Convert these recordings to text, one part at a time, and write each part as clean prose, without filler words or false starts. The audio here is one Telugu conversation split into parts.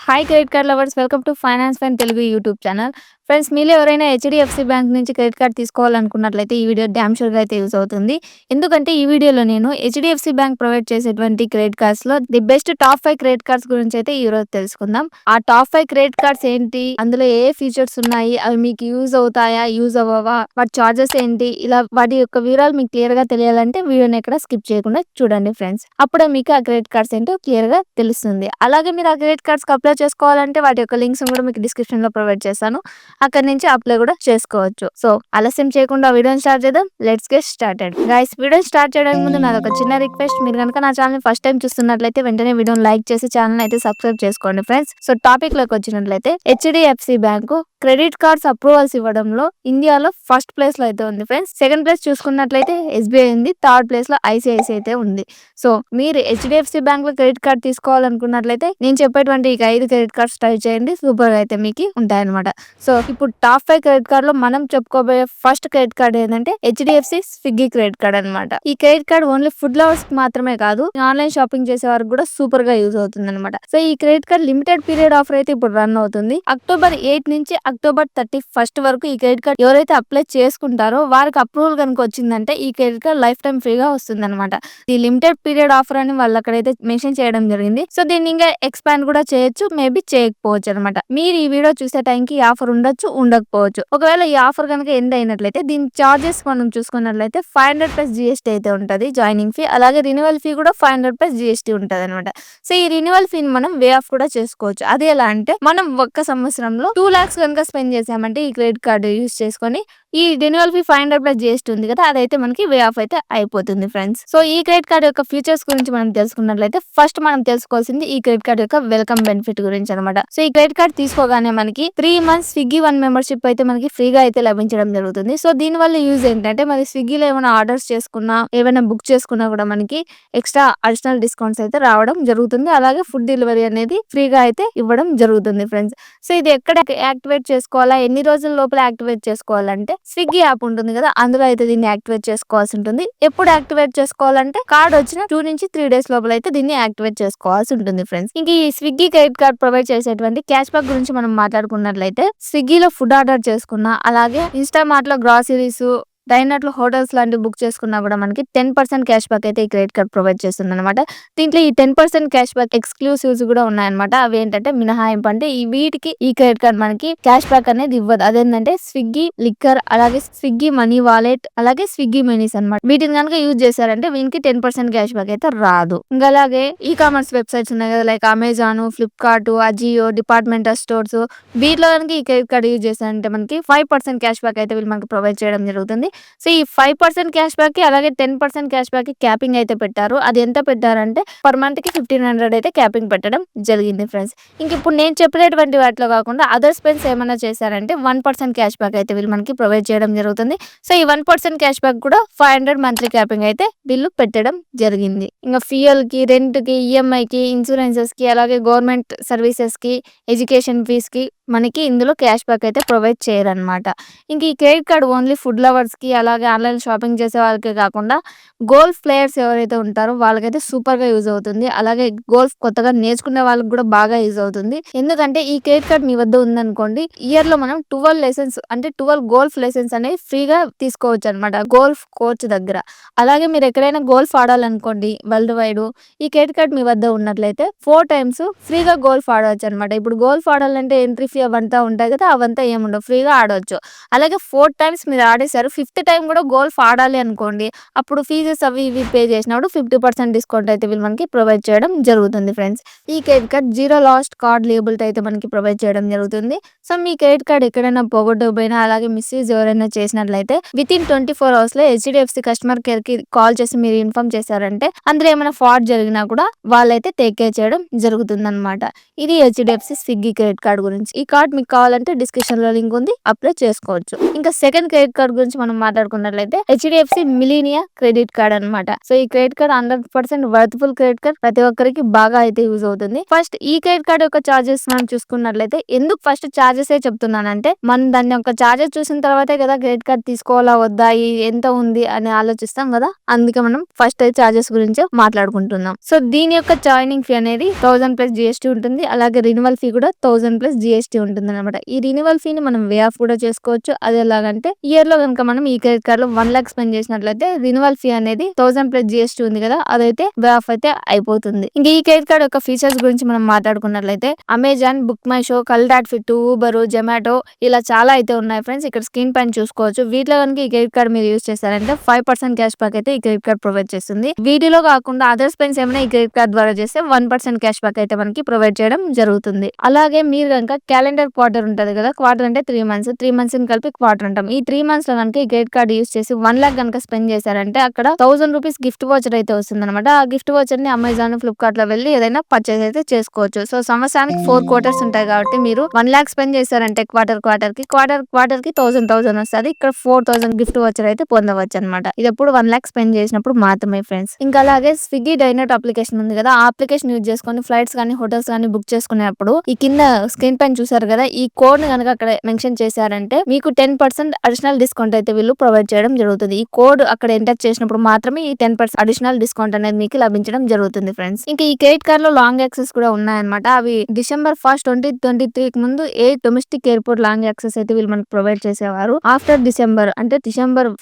Hi credit card lovers, welcome to finance fine Telugu YouTube channel. Friends, మీలో ఎవరైనా హెచ్డిఎఫ్సి బ్యాంక్ నుంచి క్రెడిట్ కార్డ్ తీసుకోవాలనుకున్నట్లయితే ఈ వీడియో డ్యామ్ షూర్గా అయితే యూస్ అవుతుంది. ఎందుకంటే ఈ వీడియోలో నేను హెచ్డిఎఫ్సి బ్యాంక్ ప్రొవైడ్ చేసేటువంటి క్రెడిట్ కార్డ్స్ లో the best top 5 credit cards గురించి అయితే ఈ రోజు తెలుసుకుందాం. ఆ టాప్ 5 క్రెడిట్ కార్డ్స్ ఏంటి, అందులో ఏ ఫీచర్స్ ఉన్నాయి, అవి మీకు యూజ్ అవుతాయా, యూజ్ అవ్వవా, వాటి చార్జెస్ ఏంటి, ఇలా వాటి యొక్క వివరాలు మీకు క్లియర్ గా తెలియాలంటే వీడియోని ఎక్కడ స్కిప్ చేయకుండా చూడండి ఫ్రెండ్స్. అప్పుడే మీకు ఆ క్రెడిట్ కార్డ్స్ ఏంటో క్లియర్ గా తెలుస్తుంది. అలాగే మీరు ఆ క్రెడిట్ కార్డ్స్ అప్లై చేసుకోవాలంటే వాటి యొక్క లింక్స్ కూడా మీకు డిస్క్రిప్షన్ లో ప్రొవైడ్ చేస్తాను. అక్కడ నుంచి అప్లై కూడా చేసుకోవచ్చు. సో ఆలస్యం చేయకుండా వీడియోని స్టార్ట్ చేద్దాం. Let's get started. గైస్, వీడియోని స్టార్ట్ చేయడానికి ముందు నాది ఒక చిన్న రిక్వెస్ట్. మీరు కనుక నా ఛానల్ ఫస్ట్ టైం చూస్తున్నట్లయితే వెంటనే వీడియోని లైక్ చేసి ఛానల్ అయితే సబ్స్క్రైబ్ చేసుకోండి ఫ్రెండ్స్. సో టాపిక్ లోకి వచ్చినట్లయితే HDFC bank credit cards approvals ఇవ్వడంలో ఇండియాలో ఫస్ట్ ప్లేస్ లో అయితే ఉంది ఫ్రెండ్స్. సెకండ్ ప్లేస్ చూసుకున్నట్లయితే ఎస్బీఐ ఉంది. థర్డ్ ప్లేస్ లో ఐసిఐసి అయితే ఉంది. సో మీరు హెచ్డిఎఫ్సి బ్యాంక్ లో క్రెడిట్ కార్డ్ తీసుకోవాలనుకున్నట్లయితే నేను చెప్పేటువంటి ఈ 5 క్రెడిట్ కార్డ్స్ ట్రై చేయండి. సూపర్ గా అయితే మీకు ఉంటాయన్నమాట. సో ఇప్పుడు టాప్ 5 క్రెడిట్ కార్డ్ లో మనం చెప్పుకోబోయే ఫస్ట్ క్రెడిట్ కార్డ్ ఏంటంటే హెచ్డిఎఫ్సి స్విగ్గీ క్రెడిట్ కార్డ్ అనమాట. ఈ credit card only food lovers కి మాత్రమే కాదు, ఆన్లైన్ షాపింగ్ చేసే వారికి కూడా సూపర్ గా యూజ్ అవుతుంది అనమాట. సో ఈ credit card limited period offer అయితే ఇప్పుడు రన్ అవుతుంది. అక్టోబర్ 8 నుంచి అక్టోబర్ 31 వరకు ఈ క్రెడిట్ కార్డ్ ఎవరైతే అప్లై చేసుకుంటారో వారికి అప్రూవల్ కనుక వచ్చిందంటే ఈ క్రెడిట్ కార్డ్ లైఫ్ టైం ఫ్రీగా వస్తుంది అనమాట. ఈ లిమిటెడ్ పీరియడ్ ఆఫర్ అని వాళ్ళు అక్కడైతే మెన్షన్ చేయడం జరిగింది. సో దీన్ని ఇంకా ఎక్స్పాండ్ కూడా చేయొచ్చు, మేబీ చేయకపోవచ్చు అనమాట. మీరు ఈ వీడియో చూసే టైంకి ఈ ఆఫర్ ఉండొచ్చు, ఉండకపోవచ్చు. ఒకవేళ ఈ ఆఫర్ కనుక ఎండ్ అయినట్లయితే దీని చార్జెస్ మనం చూసుకున్నట్లయితే 500 ప్లస్ జిఎస్టీ అయితే ఉంటది జాయినింగ్ ఫీ. అలాగే రినివల్ ఫీ కూడా 500 ప్లస్ జిఎస్టీ ఉంటది అనమాట. సో ఈ రినివల్ ఫీని మనం వే ఆఫ్ కూడా చేసుకోవచ్చు. అది ఎలా అంటే మనం ఒక్క సంవత్సరంలో 2 lakhs కనుక స్పెండ్ చేసామంటే ఈ క్రెడిట్ కార్డు యూస్ చేసుకొని ఈ రెన్యువల్ ఫీ 500 ప్లస్ జిఎస్టీ ఉంది కదా, అదైతే మనకి వే ఆఫ్ అయితే అయిపోతుంది ఫ్రెండ్స్. సో ఈ క్రెడిట్ కార్డ్ యొక్క ఫీచర్స్ గురించి మనం తెలుసుకున్నట్లయితే ఫస్ట్ మనం తెలుసుకోవాల్సింది ఈ క్రెడిట్ కార్డ్ యొక్క వెల్కమ్ బెనిఫిట్ గురించి అనమాట. సో ఈ క్రెడిట్ కార్డ్ తీసుకోగానే మనకి 3 months స్విగ్గీ 1 మెంబర్షిప్ అయితే మనకి ఫ్రీగా అయితే లభించడం జరుగుతుంది. సో దీని వల్ల యూజ్ ఏంటంటే మరి స్విగ్గీలో ఏమైనా ఆర్డర్స్ చేసుకున్నా, ఏమైనా బుక్ చేసుకున్నా కూడా మనకి ఎక్స్ట్రా అడిషనల్ డిస్కౌంట్స్ అయితే రావడం జరుగుతుంది. అలాగే ఫుడ్ డెలివరీ అనేది ఫ్రీగా అయితే ఇవ్వడం జరుగుతుంది ఫ్రెండ్స్. సో ఇది ఎక్కడ యాక్టివేట్ చేసుకోవాలా, ఎన్ని రోజుల లోపల యాక్టివేట్ చేసుకోవాలంటే స్విగ్గీ యాప్ ఉంటుంది కదా, అందులో అయితే దీన్ని యాక్టివేట్ చేసుకోవాల్సి ఉంటుంది. ఎప్పుడు యాక్టివేట్ చేసుకోవాలంటే కార్డ్ వచ్చిన 2 నుంచి 3 days లోపల అయితే దీన్ని యాక్టివేట్ చేసుకోవాల్సి ఉంటుంది ఫ్రెండ్స్. ఇంక ఈ స్విగ్గీ క్రెడిట్ కార్డ్ ప్రొవైడ్ చేసేటువంటి క్యాష్ బ్యాక్ గురించి మనం మాట్లాడుకున్నట్లయితే స్విగ్గీలో ఫుడ్ ఆర్డర్ చేసుకున్నా, అలాగే ఇన్స్టామార్ట్ లో గ్రాసరీస్, డైనట్ లో హోటల్స్ లాంటివి బుక్ చేసుకున్నా కూడా మనకి 10% క్యాష్ బ్యాక్ అయితే ఈ క్రెడిట్ కార్డ్ ప్రొవైడ్ చేస్తుంది అనమాట. దీంట్లో ఈ 10% క్యాష్ బ్యాక్ ఎక్స్క్లూసివ్స్ కూడా ఉన్నాయన్నమాట. అవి ఏంటంటే మినహాయింపు, అంటే ఈ వీటికి ఈ క్రెడిట్ కార్డ్ మనకి క్యాష్ బ్యాక్ అనేది ఇవ్వదు. అదేంటంటే స్విగ్గీ లిక్కర్, అలాగే స్విగ్గీ మనీ వాలెట్, అలాగే స్విగ్గీ మెనీస్ అనమాట. వీటిని కనుక యూజ్ చేశారంటే వీనికి 10% క్యాష్ బ్యాక్ అయితే రాదు. ఇంకా అలాగే ఈ కామర్స్ వెబ్సైట్స్ ఉన్నాయి కదా, like Amazon, Flipkart, Ajio, departmental stores, వీటిలో కనుక ఈ క్రెడిట్ కార్డ్ యూజ్ చేశారంటే మనకి 5% క్యాష్ బ్యాక్ అయితే వీళ్ళు మనకి ప్రొవైడ్ చేయడం జరుగుతుంది. సో ఈ 5% క్యాష్ బ్యాక్ కి అలాగే 10% క్యాష్ బ్యాక్ కి క్యాపింగ్ అయితే పెట్టారు. అది ఎంత పెట్టారంటే పర్ మంత్ కి 1500 అయితే క్యాపింగ్ పెట్టడం జరిగింది ఫ్రెండ్స్. ఇంక ఇప్పుడు నేను చెప్పినటువంటి వాటిలో కాకుండా అదర్ స్పెండ్స్ ఏమైనా చేశారంటే 1% క్యాష్ బ్యాక్ అయితే వీళ్ళు మనకి ప్రొవైడ్ చేయడం జరుగుతుంది. సో ఈ 1% క్యాష్ బ్యాక్ కూడా 500 మంత్లీ క్యాపింగ్ అయితే వీళ్ళు పెట్టడం జరిగింది. ఇంకా ఫ్యూయల్ కి, రెంట్ కి, ఈఎంఐ కి, ఇన్సూరెన్సెస్ కి, అలాగే గవర్నమెంట్ సర్వీసెస్ కి, ఎడ్యుకేషన్ ఫీస్ కి మనకి ఇందులో క్యాష్ బ్యాక్ అయితే ప్రొవైడ్ చేయరనమాట. ఇంక ఈ credit card only food lovers కి, అలాగే ఆన్లైన్ షాపింగ్ చేసే వాళ్ళకి కాకుండా గోల్ఫ్ ప్లేయర్స్ ఎవరైతే ఉంటారో వాళ్ళకైతే సూపర్ గా యూజ్ అవుతుంది. అలాగే గోల్ఫ్ కొత్తగా నేర్చుకునే వాళ్ళకి కూడా బాగా యూజ్ అవుతుంది. ఎందుకంటే ఈ క్రెడిట్ కార్డ్ మీ వద్ద ఉందనుకోండి, ఇయర్ లో మనం 12 లెసన్స్ అంటే 12 గోల్ఫ్ లెసన్స్ అనేవి ఫ్రీగా తీసుకోవచ్చు అనమాట గోల్ఫ్ కోచ్ దగ్గర. అలాగే మీరు ఎక్కడైనా గోల్ఫ్ ఆడాలనుకోండి వరల్డ్ వైడ్, ఈ క్రెడిట్ కార్డ్ మీ వద్ద ఉన్నట్లయితే 4 times ఫ్రీగా గోల్ఫ్ ఆడవచ్చు అనమాట. ఇప్పుడు గోల్ఫ్ ఆడాలంటే ఎంట్రీ ఫీ అవంతా ఉంటాయి కదా, అవంతా ఏముండవు, ఫ్రీగా ఆడవచ్చు. అలాగే 4 times మీరు ఆడేశారు, 5th time కూడా గోల్ఫ్ ఆడాలి అనుకోండి, అప్పుడు ఫీజెస్ అవి ఇవి పే చేసినప్పుడు 50% డిస్కౌంట్ అయితే వీళ్ళు మనకి ప్రొవైడ్ చేయడం జరుగుతుంది ఫ్రెండ్స్. ఈ credit card zero last card label అయితే మనకి ప్రొవైడ్ చేయడం జరుగుతుంది. సో మీ క్రెడిట్ కార్డ్ ఎక్కడైనా పోగొట్టకపోయినా, అలాగే మిస్యూజ్ ఎవరైనా చేసినట్లయితే విత్ ఇన్ 24 hours లో హెచ్డిఎఫ్సి కస్టమర్ కేర్ కి కాల్ చేసి మీరు ఇన్ఫార్మ్ చేశారంటే అందులో ఏమైనా ఫ్రాడ్ జరిగినా కూడా వాళ్ళైతే టేక్ కేర్ చేయడం జరుగుతుంది అనమాట. ఇది హెచ్డిఎఫ్సి స్విగ్గీ క్రెడిట్ కార్డ్ గురించి. ఈ ఈ కార్డ్ మీకు కావాలంటే డిస్క్రిప్షన్ లో లింక్ ఉంది, అప్లై చేసుకోవచ్చు. ఇంకా సెకండ్ క్రెడిట్ కార్డ్ గురించి మనం మాట్లాడుకున్నట్లయితే హెచ్డిఎఫ్సి మిలీనియా క్రెడిట్ కార్డ్ అనమాట. సో ఈ credit card 100% worthful credit card, ప్రతి ఒక్కరికి బాగా అయితే యూజ్ అవుతుంది. ఫస్ట్ ఈ క్రెడిట్ కార్డ్ యొక్క చార్జెస్ మనం చూసుకున్నట్లయితే, ఎందుకు ఫస్ట్ చార్జెస్ చెప్తున్నానంటే, మనం దాని యొక్క చార్జెస్ చూసిన తర్వాతే కదా క్రెడిట్ కార్డ్ తీసుకోవాలా వద్దా, ఎంత ఉంది అని ఆలోచిస్తాం కదా, అందుకే మనం ఫస్ట్ అయితే చార్జెస్ గురించి మాట్లాడుకుంటున్నాం. సో దీని యొక్క జాయినింగ్ ఫీ అనేది 1000+ GST ఉంటుంది. అలాగే రినివల్ ఫీ కూడా 1000+ GST ఉంటుంది అనమాట. ఈ రినివల్ ఫీని మనం వే ఆఫ్ కూడా చేసుకోవచ్చు. అది ఎలాగంటే, ఇయర్ లో కనుక మనం ఈ క్రెడిట్ కార్డ్ లో 1 lakh స్పెండ్ చేసినట్లయితే రినివల్ ఫీ అనేది 1000+ GST ఉంది కదా, అదైతే వే ఆఫ్ అయితే అయిపోతుంది. ఇంకా ఈ క్రెడిట్ కార్డ్ యొక్క ఫీచర్స్ గురించి మనం మాట్లాడుకున్నట్లయితే, Amazon, book my show, cult dot fit, Uber, Zomato ఇలా చాలా అయితే ఉన్నాయి ఫ్రెండ్స్. ఇక్కడ స్క్రీన్ పైన చూసుకోవచ్చు. వీటిలో కనుక ఈ క్రెడిట్ కార్డ్ మీరు యూస్ చేస్తారంటే 5% క్యాష్ బ్యాక్ అయితే ఈ క్రెడిట్ కార్డ్ ప్రొవైడ్ చేస్తుంది. వీటిలో కాకుండా అదర్ స్పెండ్స్ ఏమైనా ఈ క్రెడిట్ కార్డ్ ద్వారా చేస్తే 1% క్యాష్ బ్యాక్ అయితే మనకి ప్రొవైడ్ చేయడం జరుగుతుంది. అలాగే మీరు కనుక క్యాలెండర్ క్వార్టర్ ఉంటది కదా, క్వార్టర్ అంటే 3 months, 3 months కలిపి క్వార్టర్ అంటాం. ఈ 3 months లో కనుక ఈ క్రెడిట్ కార్డ్ యూస్ చేసి 1 lakh కనుక స్పెండ్ చేశారంటే అక్కడ 1000 రూపీస్ గిఫ్ట్ వోచర్ అయితే వస్తుంది అనమాట. ఆ గిఫ్ట్ వోచర్ ని అమెజాన్, ఫ్లిప్కార్ట్ లో వెళ్ళి ఏదైనా పర్చేస్ అయితే చేసుకోవచ్చు. సో సంవత్సరానికి 4 quarters ఉంటాయి కాబట్టి మీరు 1 lakh స్పెండ్ చేశారంటే క్వార్టర్ కి 1000 వస్తుంది. ఇక్కడ 4000 గిఫ్ట్ వోచర్ అయితే పొందవచ్చు అనమాట. ఇది ఎప్పుడు 1 lakh స్పెండ్ చేసినప్పుడు మాత్రమే ఫ్రెండ్స్. ఇంకా అలాగే స్విగ్గీ డైనట్ అప్లికేషన్ ఉంది కదా, ఆ అప్లికేషన్ యూజ్ చేసుకొని ఫ్లైట్స్ కానీ హోటల్స్ కానీ బుక్ చేసుకునేప్పుడు ఈ కింద స్క్రీన్ పైన చూసారు కదా, ఈ కోడ్ ని కనుక అక్కడ మెన్షన్ చేశారంటే మీకు 10% అడిషనల్ డిస్కౌంట్ అయితే వీళ్ళు ప్రొవైడ్ చేయడం జరుగుతుంది. ఈ కోడ్ అక్కడ ఎంటర్ చేసినప్పుడు మాత్రమే ఈ 10% అడిషనల్ డిస్కౌంట్ అనేది మీకు లభించడం జరుగుతుంది ఫ్రెండ్స్. ఇంకా ఈ క్రెడిట్ కార్డ్ లో లాంగ్ యాక్సెస్ కూడా ఉన్నాయన్నమాట. అవి December 1st, 2023 కి ముందు 8 డొమెస్టిక్ ఎయిర్పోర్ట్ లాంగ్ యాక్సెస్ అయితే వీళ్ళు మనకు ప్రొవైడ్ చేసేవారు. ఆఫ్టర్ December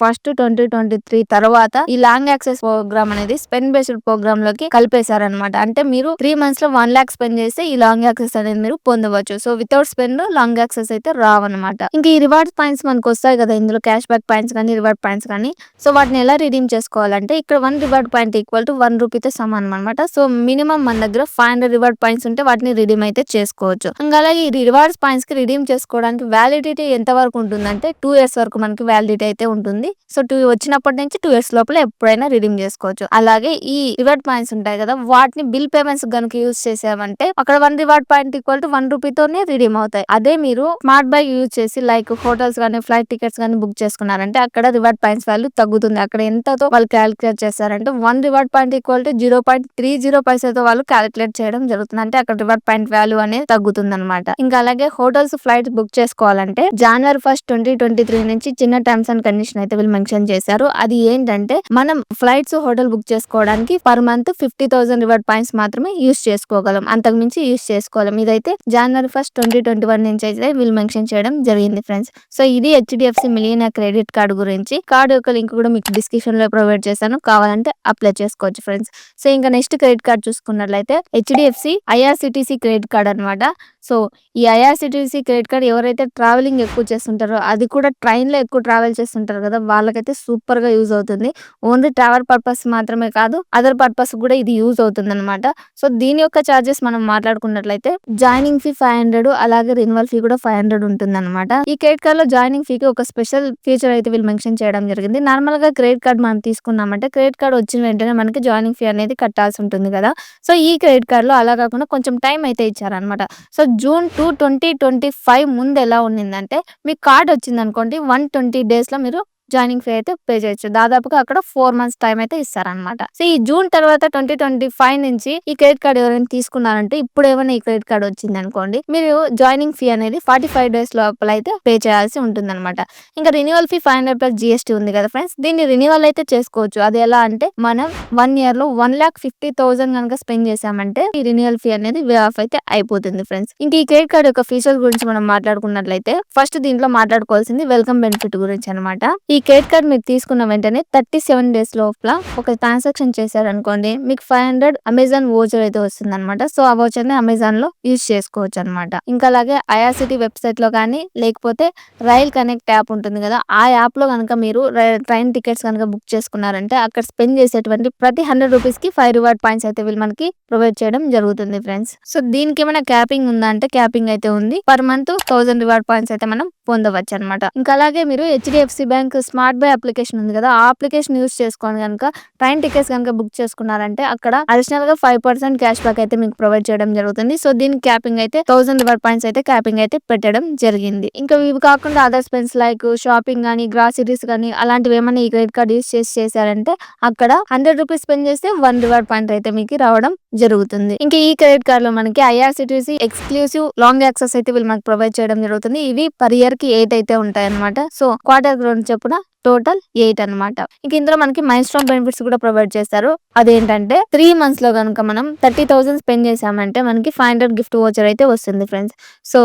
1st, 2023 తర్వాత ఈ లాంగ్ యాక్సెస్ ప్రోగ్రామ్ అనేది స్పెండ్ బేస్డ్ ప్రోగ్రామ్ లోకి కలిపేశారనమాట. అంటే మీరు 3 months లో 1 lakh స్పెండ్ చేస్తే ఈ లాంగ్ యాక్సెస్ అనేది మీరు పొందవచ్చు. So without spend long access అయితే రావన్నమాట. ఇంకా ఈ రివార్డ్స్ పాయింట్స్ మనకు వస్తాయి కదా, ఇందులో క్యాష్ బ్యాక్ పాయింట్స్ కానీ రివార్డ్ పాయింట్స్ కానీ. సో వాటిని ఎలా రిడీమ్ చేసుకోవాలంటే, ఇక్కడ 1 రివార్డ్ పాయింట్ ఈక్వల్ టు 1 రూపీతో సమానం అనమాట. సో మినిమం మన దగ్గర 500 రివార్డ్ పాయింట్స్ ఉంటే వాటిని రిడీమ్ అయితే చేసుకోవచ్చు. ఇంకా అలాగే ఈ రివార్డ్స్ పాయింట్స్ కి రిడీమ్ చేసుకోవడానికి వ్యాలిడిటీ ఎంత వరకు ఉంటుందంటే 2 years వరకు మనకి వ్యాలిడిటీ అయితే ఉంటుంది. సో 2 వచ్చినప్పటి నుంచి 2 years లోపల ఎప్పుడైనా రిడీమ్ చేసుకోవచ్చు. అలాగే ఈ రివార్డ్ పాయింట్స్ ఉంటాయి కదా, వాటిని బిల్ పేమెంట్స్ కనుక యూజ్ చేసామంటే అక్కడ 1 రివార్డ్ పాయింట్ ఈక్వల్ టు 1 రూపీతోనే రిడీమ్ అవుతాయి. అదే మీరు స్మార్ట్ బై యూజ్ చేసి లైక్ హోటల్స్ కానీ ఫ్లైట్ టికెట్స్ కానీ బుక్ చేసుకున్నారంటే అక్కడ రివార్డ్ పాయింట్స్ వాల్యూ తగ్గుతుంది. అక్కడ ఎంతతో వాళ్ళు క్యాలిక్యులేట్ చేస్తారంటే 1 రివార్డ్ పాయింట్ ఈక్వల్ టు 0.30 పైసతో వాళ్ళు క్యాలిక్యులేట్ చేయడం జరుగుతుంది. అంటే అక్కడ రివార్డ్ పాయింట్ వాల్యూ అనేది తగ్గుతుంది అనమాట. ఇంకా అలాగే హోటల్స్, ఫ్లైట్ బుక్ చేసుకోవాలంటే January 1st, 2023 నుంచి చిన్న టర్మ్స్ అండ్ కండిషన్ అయితే వీళ్ళు మెన్షన్ చేశారు. అది ఏంటంటే, మనం ఫ్లైట్స్, హోటల్ బుక్ చేసుకోవడానికి పర్ మంత్ 50,000 రివార్డ్ పాయింట్స్ మాత్రమే యూస్ చేసుకోగలం, అంతకు మించి యూస్ చేసుకోలేం. ఇదైతే January 1st, 2021 నుంచి అయితే వీళ్ళు మెన్షన్ చేయడం జరిగింది ఫ్రెండ్స్. సో ఇది HDFC మిలియనియా క్రెడిట్ కార్డు గురించి. కార్డు యొక్క లింక్ కూడా మీకు డిస్క్రిప్షన్ లో ప్రొవైడ్ చేశాను, కావాలంటే అప్లై చేసుకోవచ్చు ఫ్రెండ్స్. సో ఇంకా నెక్స్ట్ క్రెడిట్ కార్డ్ చూసుకున్నట్లయితే HDFC IRCTC క్రెడిట్ కార్డ్ అనమాట. సో ఈ IRCTC క్రెడిట్ కార్డ్ ఎవరైతే ట్రావెలింగ్ ఎక్కువ చేస్తుంటారో, అది కూడా ట్రైన్ లో ఎక్కువ ట్రావెల్ చేస్తుంటారు కదా, వాళ్ళకైతే సూపర్ గా యూజ్ అవుతుంది. ఓన్లీ ట్రావెల్ పర్పస్ మాత్రమే కాదు, అదర్ పర్పస్ కూడా ఇది యూజ్ అవుతుంది అనమాట. సో దీని యొక్క చార్జెస్ మనం మాట్లాడుకున్నట్లయితే జాయినింగ్ ఫీ 500, అలాగే రినివల్ ఫీ కూడా 500 ఉంటుంది అనమాట. ఈ క్రెడిట్ కార్డ్ లో జాయినింగ్ ఫీకి ఒక స్పెషల్ ఫీచర్ అయితే వీళ్ళు మెన్షన్ చేయడం జరిగింది. నార్మల్ గా క్రెడిట్ కార్డ్ మనం తీసుకున్నామంటే క్రెడిట్ కార్డ్ వచ్చిన వెంటనే మనకి జాయినింగ్ ఫీ అనేది కట్టాల్సి ఉంటుంది కదా. సో ఈ క్రెడిట్ కార్డ్ లో అలా కాకుండా కొంచెం టైం అయితే ఇచ్చారనమాట. సో June 2, 2025 ముందు ఎలా ఉండిందంటే, మీ కార్డ్ వచ్చింది అనుకోండి, 120 days లో మీరు జాయినింగ్ ఫీ అయితే పే చేయొచ్చు. దాదాపుగా అక్కడ 4 months టైం అయితే ఇస్తారనమాట. సో ఈ జూన్ తర్వాత 2025 నుంచి ఈ క్రెడిట్ కార్డ్ ఎవరైనా తీసుకున్నారంటే, ఇప్పుడు ఏమైనా ఈ క్రెడిట్ కార్డ్ వచ్చింది అనుకోండి, మీరు జాయినింగ్ ఫీ అనేది 45 days లోపల అయితే పే చేయాల్సి ఉంటుంది అనమాట. ఇంకా రినివల్ ఫీ 500+ GST ఉంది కదా ఫ్రెండ్స్, దీన్ని రినివల్ అయితే చేసుకోవచ్చు. అది ఎలా అంటే, మనం 1 year లో 1,50,000 కనుక స్పెండ్ చేసామంటే ఈ రినివల్ ఫీ అనేది వే ఆఫ్ అయితే అయిపోతుంది ఫ్రెండ్స్. ఇంకా ఈ క్రెడిట్ కార్డ్ యొక్క ఫీచర్ గురించి మనం మాట్లాడుకున్నట్లయితే, ఫస్ట్ దీంట్లో మాట్లాడుకోవాల్సింది వెల్కమ్ బెనిఫిట్ గురించి అనమాట. ఈ క్రెడిట్ కార్డ్ మీరు తీసుకున్న వెంటనే 37 days లోపల ఒక ట్రాన్సాక్షన్ చేశారనుకోండి, మీకు 500 అమెజాన్ వోచర్ అయితే వస్తుంది అనమాట. సో ఆ వోచర్ ని అమెజాన్ లో యూజ్ చేసుకోవచ్చు అనమాట. ఇంకా అలాగే IRCT వెబ్సైట్ లో కానీ, లేకపోతే రైల్ కనెక్ట్ యాప్ ఉంటుంది కదా, ఆ యాప్ లో కనుక మీరు ట్రైన్ టికెట్స్ కనుక బుక్ చేసుకున్నారంటే, అక్కడ స్పెండ్ చేసేటువంటి ప్రతి 100 రూపీస్ కి 5 రివార్డ్ పాయింట్స్ అయితే వీళ్ళు మనకి ప్రొవైడ్ చేయడం జరుగుతుంది ఫ్రెండ్స్. సో దీనికి ఏమైనా క్యాపింగ్ ఉందా అంటే క్యాపింగ్ అయితే ఉంది. పర్ మంత్ 1000 రివార్డ్ పాయింట్స్ అయితే మనం పొందవచ్చు అనమాట. ఇంకా అలాగే మీరు HDFC bank smart by application ఉంది కదా, ఆ అప్లికేషన్ యూస్ చేసుకొని గనుక ట్రైన్ టికెట్స్ గనుక బుక్ చేసుకున్నారంటే అక్కడ అడిషనల్ గా 5% క్యాష్ బ్యాక్ అయితే మీకు ప్రొవైడ్ చేయడం జరుగుతుంది. సో దీనికి క్యాపింగ్ అయితే 1000 రివార్డ్ పాయింట్స్ అయితే క్యాపింగ్ అయితే పెట్టడం జరిగింది. ఇంకా ఇవి కాకుండా అదర్ స్పెన్స్ లైక్ షాపింగ్ గానీ, గ్రాసరీస్ గానీ అలాంటివి ఏమైనా ఈ క్రెడిట్ కార్డ్ యూస్ చేశారంటే అక్కడ 100 రూపీస్ స్పెండ్ చేస్తే 1 రివార్డ్ పాయింట్ అయితే మీకు రావడం జరుగుతుంది. ఇంకా ఈ క్రెడిట్ కార్డ్ లో మనకి ఐఆర్సిటిసి ఎక్స్క్లూసివ్ లాంగ్ యాక్సెస్ అయితే వీళ్ళు మనకు ప్రొవైడ్ చేయడం జరుగుతుంది. ఇవి పర్ ఇయర్ కి 8 అయితే ఉంటాయి అనమాట. సో క్వార్టర్ గ్రౌండ్ చెప్పున టోటల్ 8 అనమాట. ఇంక ఇందులో మనకి మైల్ స్టోన్ బెనిఫిట్స్ కూడా ప్రొవైడ్ చేస్తారు. అదేంటంటే 3 మంత్స్ లో కనుక మనం 30,000 స్పెండ్ చేసామంటే మనకి 500 గిఫ్ట్ వోచర్ అయితే వస్తుంది ఫ్రెండ్స్. సో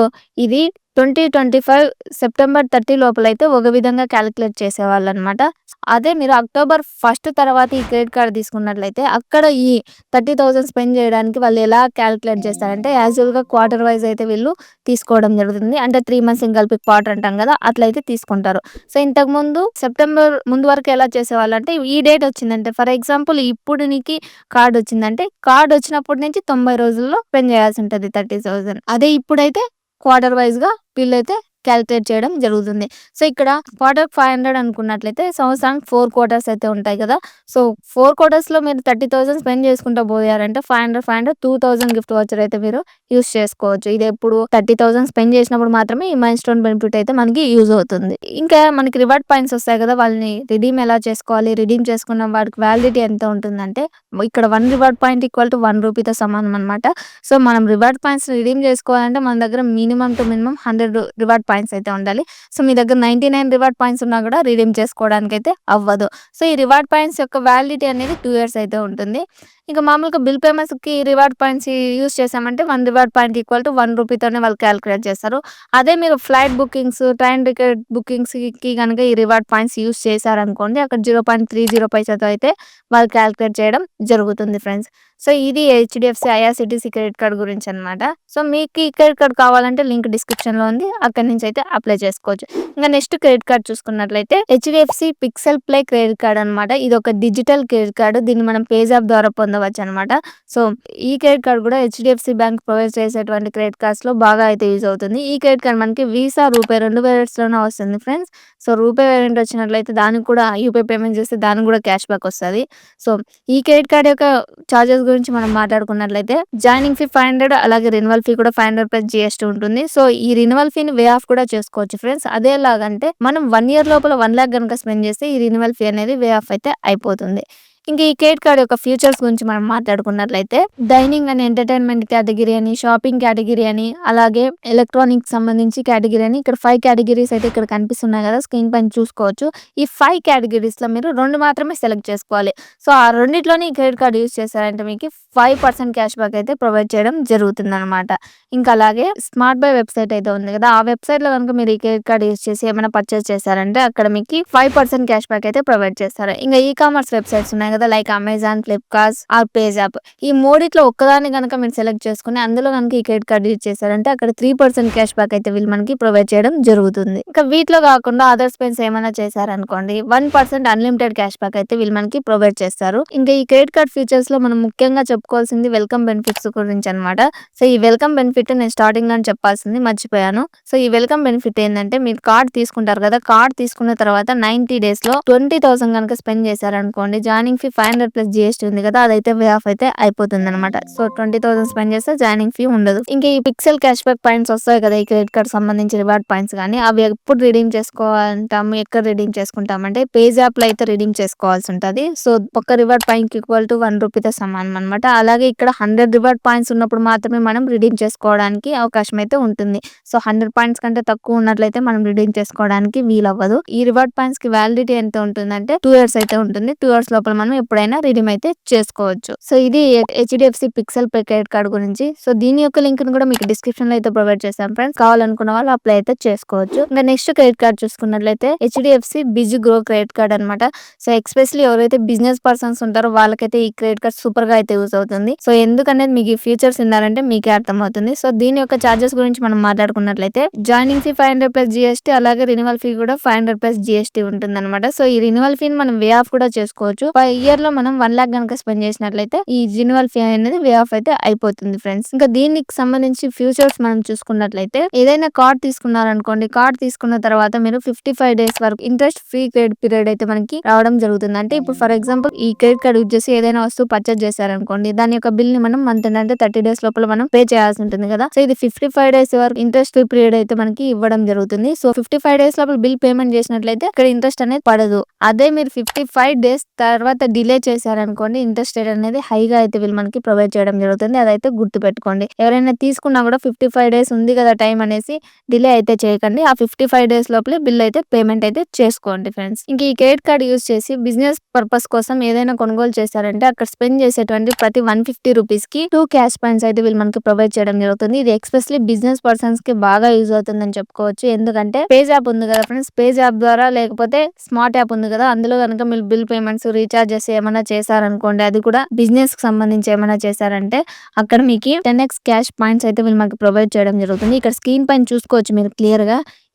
ఇది 2025 సెప్టెంబర్ 30 లోపల అయితే ఒక విధంగా క్యాలిక్యులేట్ చేసేవాళ్ళు అనమాట. అదే మీరు అక్టోబర్ 1 తర్వాత ఈ క్రెడిట్ కార్డ్ తీసుకున్నట్లయితే అక్కడ ఈ 30,000 స్పెండ్ చేయడానికి వాళ్ళు ఎలా క్యాలిక్యులేట్ చేస్తారంటే యాజువల్ గా క్వార్టర్ వైజ్ అయితే వీళ్ళు తీసుకోవడం జరుగుతుంది. అంటే 3 మంత్స్ కలిపి క్వార్టర్ అంటాం కదా, అట్లయితే తీసుకుంటారు. సో ఇంతకు ముందు సెప్టెంబర్ ముందు వరకు ఎలా చేసేవాళ్ళు అంటే ఈ డేట్ వచ్చిందంటే ఫర్ ఎగ్జాంపుల్ ఇప్పుడు నీకు కార్డ్ వచ్చిందంటే కార్డ్ వచ్చినప్పటి నుంచి 90 రోజుల్లో స్పెండ్ చేయాల్సి ఉంటుంది 30,000. అదే ఇప్పుడైతే క్వార్టర్ వైజ్ గా వీళ్ళైతే క్యాలిక్యులేట్ చేయడం జరుగుతుంది. సో ఇక్కడ క్వార్టర్ 500 అనుకున్నట్లయితే సంవత్సరానికి 4 క్వార్టర్స్ అయితే ఉంటాయి కదా. సో 4 క్వార్టర్స్ లో మీరు 30,000 స్పెండ్ చేసుకుంటూ పోయారంటే 500 2000 గిఫ్ట్ వాచర్ అయితే మీరు యూస్ చేసుకోవచ్చు. ఇది ఎప్పుడు 30,000 స్పెండ్ చేసినప్పుడు మాత్రమే ఈ మైల్ స్టోన్ బెనిఫిట్ అయితే మనకి యూజ్ అవుతుంది. ఇంకా మనకి రివార్డ్ పాయింట్స్ వస్తాయి కదా, వాళ్ళని రిడీమ్ ఎలా చేసుకోవాలి, రిడీమ్ చేసుకున్న వాటికి వ్యాలిడిటీ ఎంత ఉంటుందంటే ఇక్కడ 1 రివార్డ్ పాయింట్ ఈక్వల్ టు 1 రూపీతో సమానం అనమాట. సో మనం రివార్డ్ పాయింట్స్ రిడీమ్ చేసుకోవాలంటే మన దగ్గర minimum to minimum 100 reward points అయితే ఉండాలి. సో మీ దగ్గర 99 రివార్డ్ పాయింట్స్ ఉన్నా కూడా రిడీమ్ చేసుకోవడానికి అయితే అవ్వదు. సో ఈ రివార్డ్ పాయింట్స్ యొక్క వ్యాలిడిటీ అనేది 2 ఇయర్స్ అయితే ఉంటుంది. ఇంకా మామూలుగా బిల్ పేమెంట్స్ కి రివార్డ్ పాయింట్స్ యూస్ చేసామంటే 1 రివార్డ్ పాయింట్ ఈక్వల్ టు 1 రూపీతోనే వాళ్ళు క్యాలిక్యులేట్ చేస్తారు. అదే మీరు flight bookings, train ticket bookings కి కనుక ఈ రివార్డ్ పాయింట్స్ యూస్ చేశారనుకోండి అక్కడ 0.30 పైసాతో అయితే వాళ్ళు క్యాలిక్యులేట్ చేయడం జరుగుతుంది ఫ్రెండ్స్. సో ఇది హెచ్డిఎఫ్సి ఐఆర్సిటిసి క్రెడిట్ కార్డ్ గురించి అనమాట. సో మీకు ఈ క్రెడిట్ కార్డ్ కావాలంటే లింక్ డిస్క్రిప్షన్ లో ఉంది, అక్కడి నుంచి అయితే అప్లై చేసుకోవచ్చు. ఇంకా నెక్స్ట్ క్రెడిట్ కార్డ్ చూసుకున్నట్లయితే HDFC pixel play credit card అనమాట. ఇది ఒక డిజిటల్ క్రెడిట్ కార్డు, దీన్ని మనం పేజ్ యాప్ ద్వారా పొందవచ్చు అనమాట. సో ఈ క్రెడిట్ కార్డ్ కూడా హెచ్డిఎఫ్సి బ్యాంక్ ప్రొవైడ్ చేసేటువంటి క్రెడిట్ కార్డ్స్ లో బాగా అయితే యూజ్ అవుతుంది. ఈ క్రెడిట్ కార్డ్ మనకి వీసా, రూపే 2 వేరియంట్స్ లోనే వస్తుంది ఫ్రెండ్స్. సో రూపే వేరియంట్ వచ్చినట్లయితే దానికి కూడా యూపీఐ పేమెంట్ చేస్తే దానికి కూడా క్యాష్ బ్యాక్ వస్తుంది. సో ఈ క్రెడిట్ కార్డ్ యొక్క చార్జెస్ గురించి మనం మాట్లాడుకున్నట్లయితే జాయినింగ్ ఫీ 500, అలాగే రెన్యువల్ ఫీ కూడా 500 ప్లస్ జిఎస్టీ ఉంటుంది. సో ఈ రెన్యువల్ ఫీని వే ఆఫ్ కూడా చేసుకోవచ్చు ఫ్రెండ్స్. అదేలాగంటే మనం 1 ఇయర్ లోపల 1 లాక్ కనుక స్పెండ్ చేస్తే ఈ రెన్యువల్ ఫీ అనేది వే ఆఫ్ అయితే అయిపోతుంది. ఇంకా ఈ క్రెడిట్ కార్డ్ యొక్క ఫీచర్స్ గురించి మనం మాట్లాడుకున్నట్లయితే డైనింగ్ అండ్ ఎంటర్టైన్మెంట్ కేటగిరీ అని, షాపింగ్ కేటగిరీ అని, అలాగే ఎలక్ట్రానిక్ సంబంధించి కేటగిరీ అని ఇక్కడ 5 కేటగిరీస్ అయితే ఇక్కడ కనిపిస్తున్నాయి కదా, స్క్రీన్ పైన చూసుకోవచ్చు. ఈ 5 కేటగిరీస్ లో మీరు 2 మాత్రమే సెలెక్ట్ చేసుకోవాలి. సో ఆ రెండిట్లోనే ఈ క్రెడిట్ కార్డ్ యూస్ చేశారంటే మీకు 5% క్యాష్ బ్యాక్ అయితే ప్రొవైడ్ చేయడం జరుగుతుంది అనమాట. ఇంకా అలాగే స్మార్ట్ బై వెబ్సైట్ అయితే ఉంది కదా, ఆ వెబ్సైట్ లో కనుక మీరు ఈ క్రెడిట్ కార్డ్ యూస్ చేసి ఏమైనా పర్చేస్ చేశారంటే అక్కడ మీకు 5% క్యాష్ బ్యాక్ అయితే ప్రొవైడ్ చేస్తారు. ఇంకా ఈ కామర్స్ వెబ్సైట్స్ ఉన్నాయి కదా like Amazon, Flipkart are page app, ఈ మూడిట్లో ఒక్కదాన్ని కనుక మీరు సెలెక్ట్ చేసుకుని అందులో కనుక ఈ క్రెడిట్ కార్డ్ యూజ్ చేశారంటే అక్కడ 3% క్యాష్ బ్యాక్ అయితే వీళ్ళు మనకి ప్రొవైడ్ చేయడం జరుగుతుంది. ఇంకా వీటిలో కాకుండా అదర్ స్పెన్స్ ఏమైనా చేశారనుకోండి 1% అన్లిమిటెడ్ క్యాష్ బ్యాక్ అయితే వీళ్ళు మనకి ప్రొవైడ్ చేస్తారు. ఇంకా ఈ క్రెడిట్ కార్డ్ ఫీచర్స్ లో మనం ముఖ్యంగా చెప్పుకోవాల్సింది వెల్కమ్ బెనిఫిట్స్ గురించి అనమాట. సో ఈ వెల్కమ్ బెనిఫిట్ నేను స్టార్టింగ్ లో చెప్పాల్సింది మర్చిపోయాను. సో ఈ వెల్కమ్ బెనిఫిట్ ఏంటంటే మీరు కార్డ్ తీసుకుంటారు కదా, కార్డ్ తీసుకున్న తర్వాత 90 days లో 20,000 కనుక స్పెండ్ చేశారనుకోండి జాయినింగ్ ఫీ 500 ప్లస్ జిఎస్టీ ఉంది కదా, అదైతే వే ఆఫ్ అయితే అయిపోతుంది అనమాట. సో 20,000 స్పెండ్ చేస్తే జాయినింగ్ ఫీ ఉండదు. ఇంకా ఈ పిక్సెల్ క్యాష్ బ్యాక్ పాయింట్స్ వస్తాయి కదా ఈ క్రెడిట్ కార్డ్ సంబంధించి రివార్డ్ పాయింట్స్ కానీ, అవి ఎప్పుడు రిడీమ్ చేసుకోవాలంటాము, ఎక్కడ రిడీమ్ చేసుకుంటామంటే పేజ్ యాప్ లో అయితే రిడీమ్ చేసుకోవాల్సి ఉంటుంది. సో ఒక్క రివార్డ్ పాయింట్ ఈక్వల్ టు 1 రూపీతో సమానం అనమాట. అలాగే ఇక్కడ 100 రివార్డ్ పాయింట్స్ ఉన్నప్పుడు మాత్రమే మనం రిడీమ్ చేసుకోవడానికి అవకాశం అయితే ఉంటుంది. సో 100 పాయింట్స్ కంటే తక్కువ ఉన్నట్లయితే మనం రిడీమ్ చేసుకోవడానికి వీలవ్వదు. ఈ రివార్డ్ పాయింట్స్ కి వ్యాలిడిటీ ఎంత ఉంటుందంటే 2 ఇయర్స్ అయితే ఉంటుంది. 2 ఇయర్స్ లోపల మనం ఎప్పుడైనా రిడీమ్ అయితే చేసుకోవచ్చు. సో ఇది HDFC pixel pay credit card గురించి. సో దీని యొక్క లింక్ ను కూడా మీకు డిస్క్రిప్షన్ లో అయితే ప్రొవైడ్ చేశాం ఫ్రెండ్స్, కావాలనుకున్న వాళ్ళు అప్లై అయితే చేసుకోవచ్చు. ఇంకా నెక్స్ట్ క్రెడిట్ కార్డ్ చూసుకున్నట్లయితే HDFC busy grow credit card అనమాట. సో ఎక్స్పెషల్లీ ఎవరైతే బిజినెస్ పర్సన్స్ ఉంటారో వాళ్ళకైతే ఈ క్రెడిట్ కార్డ్ సూపర్ గా అయితే యూజ్ అవుతుంది. సో ఎందుకనేది మీకు ఈ ఫీచర్స్ విన్నారంటే మీకే అర్థమవుతుంది. సో దీని యొక్క చార్జెస్ గురించి మనం మాట్లాడుకున్నట్లయితే జాయినింగ్ ఫీ 500 ప్లస్ జిఎస్టీ, అలాగే రెన్యువల్ ఫీ కూడా 500 ప్లస్ జిఎస్టీ ఉంటుంది అనమాట. సో ఈ రెన్యువల్ ఫీని మనం వే ఆఫ్ కూడా చేసుకోవచ్చు. ఇయర్‌లో మనం 1,00,000 గనుక స్పెండ్ చేసినట్లయితే ఈ రిన్యూవల్ ఫీ అనేది వే ఆఫ్ అయితే అయిపోతుంది ఫ్రెండ్స్. ఇంకా దీనికి సంబంధించి ఫ్యూచర్స్ మనం చూసుకున్నట్లయితే ఏదైనా కార్డ్ తీసుకున్నారనుకోండి, కార్డ్ తీసుకున్న తర్వాత మీరు 55 డేస్ వరకు ఇంట్రెస్ట్ ఫ్రీ క్రెడిట్ పీరియడ్ అయితే మనకి రావడం జరుగుతుంది. అంటే ఇప్పుడు ఫర్ ఎగ్జాంపుల్ ఈ క్రెడిట్ కార్డ్ యూజ్ చేసి ఏదైనా వస్తువు పర్చేజ్ చేశారనుకోండి, దాని యొక్క బిల్‌ని మనం మంత్ ఎండ్ అంటే 30 డేస్ లోపల మనం పే చేయాల్సి ఉంటుంది కదా! సో ఇది 55 డేస్ వరకు ఇంట్రెస్ట్ ఫ్రీ పీరియడ్ అయితే మనకి ఇవ్వడం జరుగుతుంది. సో 55 డేస్ లోపల బిల్ పేమెంట్ చేసినట్లయితే ఇక్కడ ఇంట్రెస్ట్ అనేది పడదు. అదే మీరు 55 డేస్ తర్వాత డిలే చేశారనుకోండి, ఇంట్రెస్ట్ రేట్ అనేది హైగా అయితే వీళ్ళు మనకి ప్రొవైడ్ చేయడం జరుగుతుంది. అదైతే గుర్తుపెట్టుకోండి. ఎవరైనా తీసుకున్నా కూడా 55 డేస్ ఉంది కదా టైం అనేసి డిలే అయితే చేయకండి. ఆ 55 డేస్ లోపలే బిల్ అయితే పేమెంట్ అయితే చేసుకోండి ఫ్రెండ్స్. ఇంక ఈ క్రెడిట్ కార్డ్ యూజ్ చేసి బిజినెస్ పర్పస్ కోసం ఏదైనా కొనుగోలు చేశారంటే అక్కడ స్పెండ్ చేసేటువంటి ప్రతి 150 రూపీస్‌కి 2 క్యాష్ పాయింట్స్ అయితే వీళ్ళు మనకి ప్రొవైడ్ చేయడం జరుగుతుంది. ఇది ఎస్పెషల్లీ బిజినెస్ పర్సన్స్‌కి బాగా యూజ్ అవుతుందని చెప్పుకోవచ్చు. ఎందుకంటే పేజ్ యాప్ ఉంది కదా ఫ్రెండ్స్, పేజ్ యాప్ ద్వారా లేకపోతే స్మార్ట్ యాప్ ఉంది కదా, అందులో గనుక మీరు బిల్ పేమెంట్స్, రీచార్జెస్ ఏమైనా చేశారనుకోండి, అది కూడా బిజినెస్‌కి సంబంధించి ఏమైనా చేశారంటే అక్కడ మీకు 10x క్యాష్ పాయింట్స్ అయితే వీళ్ళు మనకి ప్రొవైడ్ చేయడం జరుగుతుంది. ఇక్కడ స్క్రీన్ పైన చూసుకోవచ్చు మీరు క్లియర్‌గా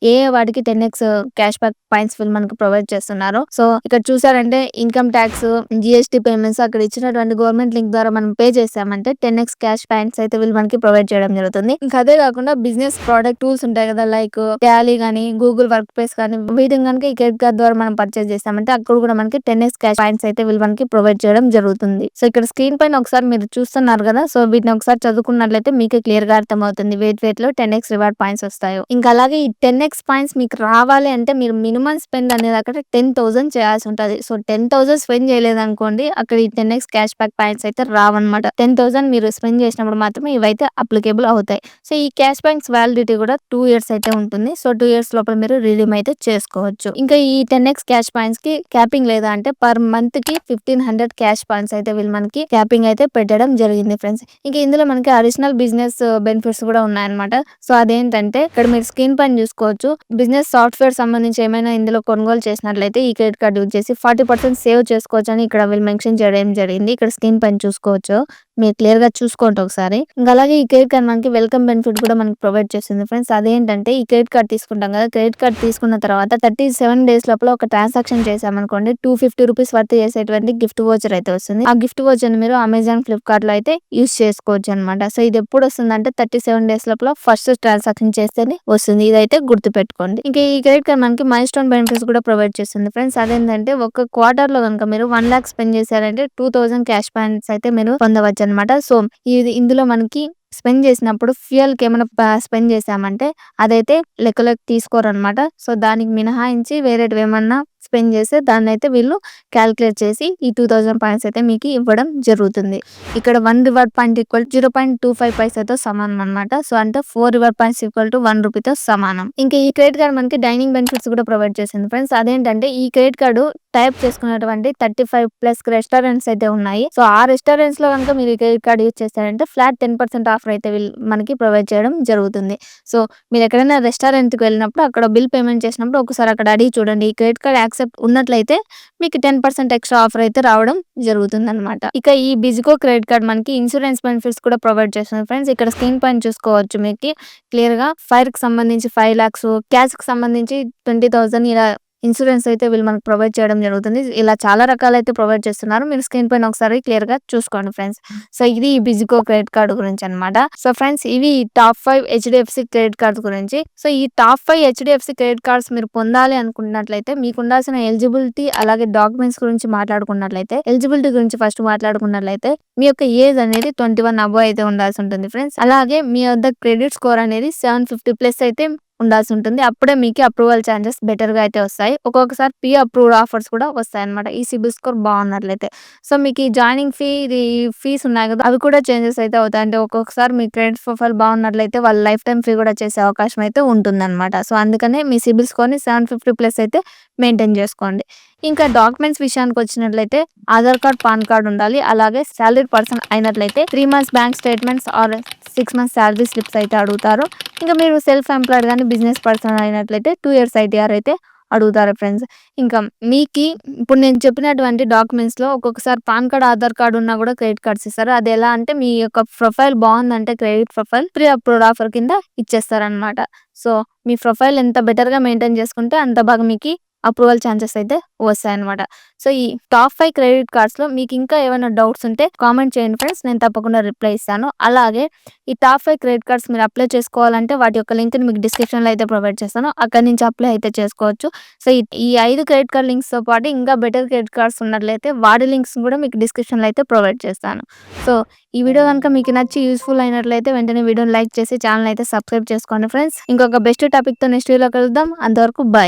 వాటికి 10x క్యాష్ బ్యాక్ పాయింట్స్ వీళ్ళు మనకు ప్రొవైడ్ చేస్తున్నారు. సో ఇక్కడ చూసారంటే ఇన్కమ్ ట్యాక్స్, జీఎస్టీ పేమెంట్స్ అక్కడ ఇచ్చినటువంటి గవర్నమెంట్ లింక్ ద్వారా మనం పే చేసామంటే 10x క్యాష్ పాయింట్స్ అయితే వీళ్ళు మనకి ప్రొవైడ్ చేయడం జరుగుతుంది. ఇంకా అదే కాకుండా బిజినెస్ ప్రోడక్ట్ టూల్స్ ఉంటాయి కదా, లైక్ టాలీ గానీ, గూగుల్ వర్క్ ప్లేస్ కానీ, వీటిని కనుక ఈ క్రెడిట్ కార్డ్ ద్వారా మనం పర్చేస్ చేసామంటే అక్కడ కూడా మనకి 10x క్యాష్ పాయింట్స్ అయితే వీళ్ళు మనకి ప్రొవైడ్ చేయడం జరుగుతుంది. సో ఇక్కడ స్క్రీన్ పైన ఒకసారి మీరు చూస్తున్నారు కదా, సో వీటిని ఒకసారి చదువుకున్నట్లయితే మీకే క్లియర్ గా అర్థమవుతుంది వేట్ లో 10x రివార్డ్ పాయింట్స్ వస్తాయో. ఇంకా అలాగే ఈ 10x పాయింట్స్ మీకు రావాలి అంటే మీరు మినిమం స్పెండ్ అనేది అక్కడ 10,000 చేయాల్సి ఉంటది. సో 10,000 స్పెండ్ చేయలేదనుకోండి, అక్కడ ఈ 10x క్యాష్ బ్యాక్ పాయింట్స్ అయితే రావన్నమాట. 10,000 మీరు స్పెండ్ చేసినప్పుడు మాత్రమే ఇవైతే అప్లికేబుల్ అవుతాయి. సో ఈ క్యాష్ బ్యాక్స్ వ్యాలిడిటీ కూడా 2 ఇయర్స్ అయితే ఉంటుంది. సో 2 ఇయర్స్ లోపల మీరు రిడీమ్ అయితే చేసుకోవచ్చు. ఇంకా ఈ 10x క్యాష్ పాయింట్స్ కి క్యాపింగ్ లేదా అంటే పర్ మంత్ కి 1500 క్యాష్ పాయింట్స్ అయితే వీళ్ళు మనకి క్యాపింగ్ అయితే పెట్టడం జరిగింది ఫ్రెండ్స్. ఇంకా ఇందులో మనకి అడిషనల్ బిజినెస్ బెనిఫిట్స్ కూడా ఉన్నాయన్నమాట. సో అదేంటంటే ఇక్కడ మీరు స్క్రీన్ పైన చూసుకోవచ్చు, బిజినెస్ సాఫ్ట్వేర్ సంబంధించి ఏమైనా ఇందులో కొనుగోలు చేసినట్లయితే ఈ క్రెడిట్ కార్డ్ యూజ్ చేసి 40% సేవ్ చేసుకోవచ్చు అని ఇక్కడ వీళ్ళు మెన్షన్ చేయడం జరిగింది. ఇక్కడ స్క్రీన్ పైన చూసుకోవచ్చు, మీరు క్లియర్ గా చూసుకోండి ఒకసారి. ఇంకా అలాగే ఈ క్రెడిట్ కార్డ్ మనకి వెల్కమ్ బెనిఫిట్ కూడా మనకి ప్రొవైడ్ చేస్తుంది ఫ్రెండ్స్. అదేంటంటే ఈ క్రెడిట్ కార్డ్ తీసుకుంటాం కదా, క్రెడిట్ కార్డ్ తీసుకున్న తర్వాత 37 డేస్ లోపల ఒక ట్రాన్సాక్షన్ చేసామనుకోండి, 250 రూపీస్ వర్త్ చేసేటువంటి గిఫ్ట్ వోచర్ అయితే వస్తుంది. ఆ గిఫ్ట్ వోచర్ మీరు అమెజాన్, ఫ్లిప్కార్ట్ లో అయితే యూస్ చేసుకోవచ్చు అనమాట. సో ఇది ఎప్పుడు వస్తుందంటే 37 డేస్ లోపల ఫస్ట్ ట్రాన్సాక్షన్ చేస్తేనే వస్తుంది. ఇదైతే గుర్తు పెట్టుకోండి. ఇంకా ఈ క్రెడిట్ కార్డ్ మనకి మైల్ స్టోన్ బెనిఫిట్స్ కూడా ప్రొవైడ్ చేస్తుంది ఫ్రెండ్స్. అదేంటంటే ఒక క్వార్టర్ లో కనుక మీరు 1 లాక్ స్పెండ్ చేశారంటే 2000 క్యాష్ పాయింట్స్ అయితే మీరు పొందవచ్చు అనమాట. సో ఇందులో మనకి స్పెండ్ చేసినప్పుడు ఫ్యూయల్ కి ఏమైనా స్పెండ్ చేసామంటే అదైతే లెక్కలోకి తీసుకోరనమాట. సో దానికి మినహాయించి వేరేటివి ఏమన్నా స్పెండ్ చేస్తే దాన్ని అయితే వీళ్ళు క్యాలిక్యులేట్ చేసి ఈ 2000 పాయింట్స్ అయితే మీకు ఇవ్వడం జరుగుతుంది. ఇక్కడ 1 రివార్డ్ పాయింట్ ఈక్వల్ 0.25 పైసాతో సమానం అనమాట. సో అంటే 4 రివార్డ్ పాయింట్స్ ఈక్వల్ టు 1 రూపీతో సమానం. ఇంకా ఈ క్రెడిట్ కార్డ్ మనకి డైనింగ్ బెనిఫిట్స్ కూడా ప్రొవైడ్ చేసింది ఫ్రెండ్స్. అదేంటంటే ఈ క్రెడిట్ కార్డు టైప్ చేసుకున్నటువంటి 35+ రెస్టారెంట్స్ అయితే ఉన్నాయి. సో ఆ రెస్టారెంట్స్ లో కనుక మీరు ఈ క్రెడిట్ కార్డ్ యూజ్ చేస్తారంటే ఫ్లాట్ 10% ఆఫర్ అయితే మనకి ప్రొవైడ్ చేయడం జరుగుతుంది. సో మీరు ఎక్కడైనా రెస్టారెంట్ కి వెళ్ళినప్పుడు అక్కడ బిల్ పేమెంట్ చేసినప్పుడు ఒకసారి అక్కడ అడిగి చూడండి, ఈ క్రెడిట్ కార్డ్ యాక్సెప్ట్ ఉన్నట్లయితే మీకు 10% ఎక్స్ట్రా ఆఫర్ అయితే రావడం జరుగుతుంది అనమాట. ఇక ఈ బిజిగో క్రెడిట్ కార్డ్ మనకి ఇన్సూరెన్స్ బెనిఫిట్స్ కూడా ప్రొవైడ్ చేస్తుంది ఫ్రెండ్స్. ఇక్కడ స్క్రీన్ పైన చూసుకోవచ్చు మీకు క్లియర్ గా ఫైర్ కి సంబంధించి 5 lakhs, క్యాష్ కి సంబంధించి 20,000 ఇలా ఇన్సూరెన్స్ అయితే వీళ్ళు మనకు ప్రొవైడ్ చేయడం జరుగుతుంది. ఇలా చాలా రకాలైతే ప్రొవైడ్ చేస్తున్నారు. మీరు స్క్రీన్ పైన ఒకసారి క్లియర్ గా చూసుకోండి ఫ్రెండ్స్. సో ఇది ఈ బిజిగో క్రెడిట్ కార్డ్ గురించి అనమాట. సో ఫ్రెండ్స్ ఇవి టాప్ 5 HDFC క్రెడిట్ కార్డ్స్ గురించి. సో ఈ టాప్ 5 HDFC క్రెడిట్ కార్డ్స్ మీరు పొందాలి అనుకున్నట్లయితే మీకు ఉండాల్సిన ఎలిజిబిలిటీ అలాగే డాక్యుమెంట్స్ గురించి మాట్లాడుకున్నట్లయితే, ఎలిజిబిలిటీ గురించి ఫస్ట్ మాట్లాడుకున్నట్లయితే మీ యొక్క ఏజ్ అనేది 21 అబోవ్ అయితే ఉండాల్సి ఉంటుంది ఫ్రెండ్స్. అలాగే మీ వద్ద క్రెడిట్ స్కోర్ అనేది 750+ అయితే ఉండాల్సి ఉంటుంది. అప్పుడే మీకు అప్రూవల్ ఛాన్సెస్ బెటర్ గా అయితే వస్తాయి. ఒక్కొక్కసారి ప్రీ అప్రూవ్డ్ ఆఫర్స్ కూడా వస్తాయి అనమాట, ఈ సిబిల్ స్కోర్ బాగున్నట్లయితే. సో మీకు ఈ జాయినింగ్ ఫీస్ ఉన్నాయి కదా, అవి కూడా చేంజెస్ అయితే అవుతాయి. అంటే ఒక్కొక్కసారి మీ క్రెడిట్ ప్రొఫైల్ బాగున్నట్లయితే వాళ్ళు లైఫ్ టైం ఫీ కూడా చేసే అవకాశం అయితే ఉంటుందన్నమాట. సో అందుకనే మీ సిబిల్ స్కోర్ ని 750+ అయితే మెయింటైన్ చేసుకోండి. ఇంకా డాక్యుమెంట్స్ విషయానికి వచ్చినట్లయితే ఆధార్ కార్డ్, పాన్ కార్డ్ ఉండాలి. అలాగే సాలరీ పర్సన్ అయినట్లయితే 3 months bank statements or 6 months salary slips అయితే అడుగుతారు. ఇంకా మీరు సెల్ఫ్ ఎంప్లాయిడ్ కానీ బిజినెస్ పర్సన్ అయినట్లయితే 2 years ITR అయితే అడుగుతారు ఫ్రెండ్స్. ఇంకా మీకు ఇప్పుడు నేను చెప్పినటువంటి డాక్యుమెంట్స్ లో ఒక్కొక్కసారి పాన్ కార్డ్, ఆధార్ కార్డ్ ఉన్నా కూడా క్రెడిట్ కార్డ్స్ ఇస్తారు. అది ఎలా అంటే మీ యొక్క ప్రొఫైల్ బాగుందంటే credit profile pre approved offer కింద ఇచ్చేస్తారనమాట. సో మీ ప్రొఫైల్ ఎంత బెటర్ గా మెయింటైన్ చేసుకుంటే అంత బాగా మీకు అప్రూవల్ ఛాన్సెస్ అయితే వస్తాయన్నమాట. సో, ఈ టాప్ 5 క్రెడిట్ కార్డ్స్‌లో మీకు ఇంకా ఏమైనా డౌట్స్ ఉంటే కామెంట్ చేయండి ఫ్రెండ్స్. నేను తప్పకుండా రిప్లై ఇస్తాను. అలాగే ఈ టాప్ 5 క్రెడిట్ కార్డ్స్ మీరు అప్లై చేసుకోవాలంటే వాటి యొక్క లింక్‌ని మీకు డిస్క్రిప్షన్‌లో అయితే ప్రొవైడ్ చేస్తాను. అక్కడి నుంచి అప్లై అయితే చేసుకోవచ్చు. సో, ఈ 5 క్రెడిట్ కార్డ్ లింక్స్‌తో పాటు ఇంకా బెటర్ క్రెడిట్ కార్డ్స్ ఉన్నట్లయితే వాటి లింక్స్ కూడా మీకు డిస్క్రిప్షన్‌లో అయితే ప్రొవైడ్ చేస్తాను. సో, ఈ వీడియో గనుక మీకు నచ్చి యూజ్‌ఫుల్ అయినట్లయితే వెంటనే వీడియోని లైక్ చేసి ఛానెల్ అయితే సబ్స్క్రైబ్ చేసుకోండి ఫ్రెండ్స్. ఇంకొక బెస్ట్ టాపిక్‌తో నెక్స్ట్ వీడియోలో కలుద్దాం. అంతవరకు బాయ్.